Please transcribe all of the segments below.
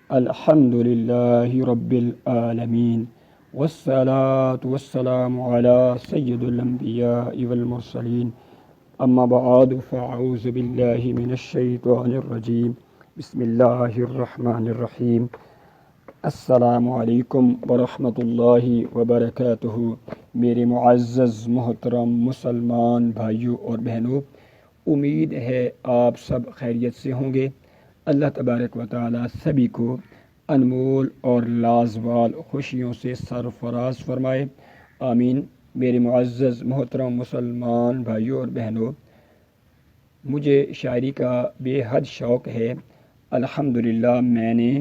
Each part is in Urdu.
الحمد لله رب العالمين والصلاة والسلام على سيد الأنبياء والمرسلين أما بعد فأعوذ بالله من الشيطان الرجيم بسم الله الرحمن الرحيم السلام علیکم ورحمۃ اللہ وبرکاتہ۔ میرے معزز محترم مسلمان بھائیوں اور بہنوں، امید ہے آپ سب خیریت سے ہوں گے۔ اللہ تبارک و تعالی سبھی کو انمول اور لازوال خوشیوں سے سرفراز فرمائے، آمین۔ میرے معزز محترم مسلمان بھائیوں اور بہنوں، مجھے شاعری کا بے حد شوق ہے۔ الحمدللہ میں نے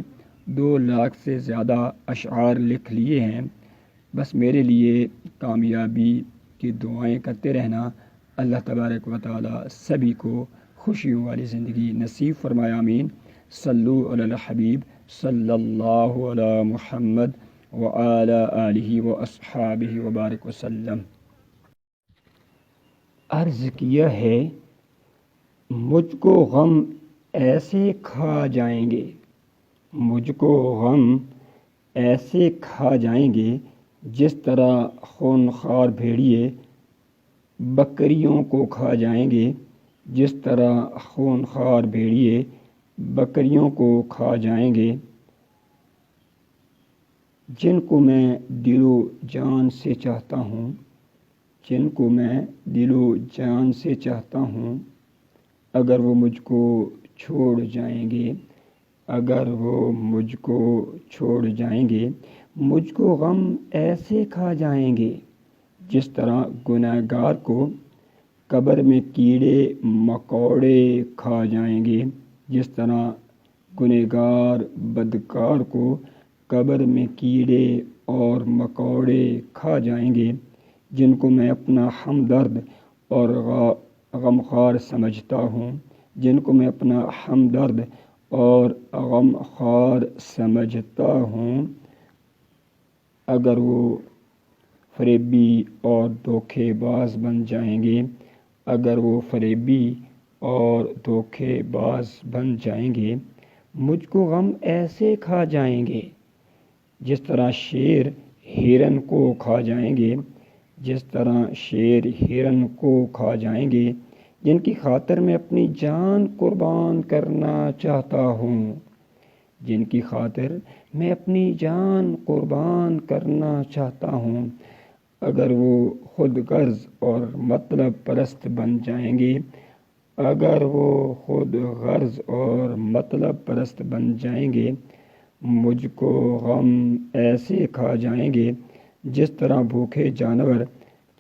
2 لاکھ سے زیادہ اشعار لکھ لیے ہیں۔ بس میرے لیے کامیابی کی دعائیں کرتے رہنا۔ اللہ تبارک و تعالی سبھی کو خوشیوں والی زندگی نصیب فرمایا، آمین۔ صلو علی الحبیب صلی اللہ علی محمد وعلی آلہ واصحابہ وبارک وسلم۔ عرض کیا ہے مجھ کو غم ایسے کھا جائیں گے، مجھ کو غم ایسے کھا جائیں گے جس طرح خونخوار بھیڑیے بکریوں کو کھا جائیں گے، جس طرح خونخوار بھیڑیے بکریوں کو کھا جائیں گے، جن کو میں دل و جان سے چاہتا ہوں، جن کو میں دل و جان سے چاہتا ہوں، اگر وہ مجھ کو چھوڑ جائیں گے، اگر وہ مجھ کو چھوڑ جائیں گے، مجھ کو غم ایسے کھا جائیں گے جس طرح گنہگار کو قبر میں کیڑے مکوڑے کھا جائیں گے، جس طرح گنہگار بدکار کو قبر میں کیڑے اور مکوڑے کھا جائیں گے، جن کو میں اپنا ہمدرد اور غمخوار سمجھتا ہوں، جن کو میں اپنا ہمدرد اور غمخوار سمجھتا ہوں، اگر وہ فریبی اور دھوکے باز بن جائیں گے، اگر وہ فریبی اور دھوکے باز بن جائیں گے، مجھ کو غم ایسے کھا جائیں گے جس طرح شیر ہرن کو کھا جائیں گے، جس طرح شیر ہرن کو کھا جائیں گے، جن کی خاطر میں اپنی جان قربان کرنا چاہتا ہوں، جن کی خاطر میں اپنی جان قربان کرنا چاہتا ہوں، اگر وہ خود غرض اور مطلب پرست بن جائیں گے، اگر وہ خود غرض اور مطلب پرست بن جائیں گے، مجھ کو غم ایسے کھا جائیں گے جس طرح بھوکے جانور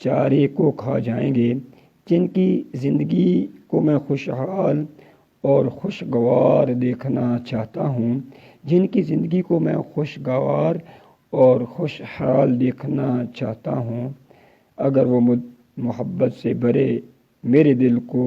چارے کو کھا جائیں گے، جن کی زندگی کو میں خوشحال اور خوشگوار دیکھنا چاہتا ہوں، جن کی زندگی کو میں خوشگوار اور خوشحال دیکھنا چاہتا ہوں، اگر وہ محبت سے بھرے میرے دل کو